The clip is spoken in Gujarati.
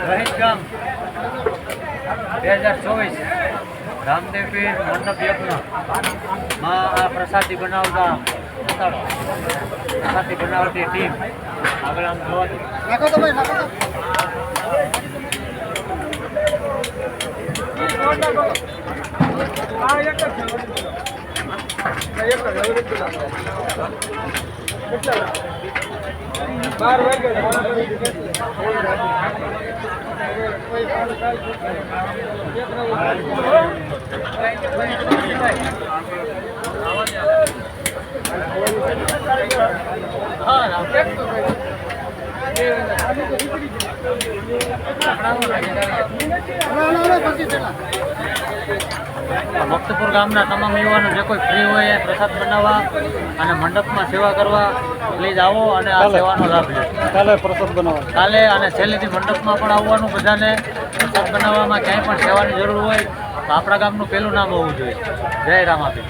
રહીત ગામ 2024 રામદેવપીર મંડપ યજ્ઞમાં આ પ્રસાદી બનાવતા પ્રસાદી બનાવતી ટીમ આગળ આમ જોવા નાખો તો ભાઈ નાખો ભક્તપુર ગામના તમામ યુવાનો જે કોઈ ફ્રી હોય એ પ્રસાદ બનાવવા અને મંડપમાં સેવા કરવા પ્લીઝ આવો અને આ સેવાનો લાભ લે. કાલે પ્રસાદ બનાવવા કાલે અને છેલ્લેથી મંડપમાં પણ આવવાનું. બધાને પ્રસાદ બનાવવામાં ક્યાંય પણ સેવાની જરૂર હોય તો આપણા ગામનું પહેલું નામ હોવું જોઈએ. જય રામાપીર.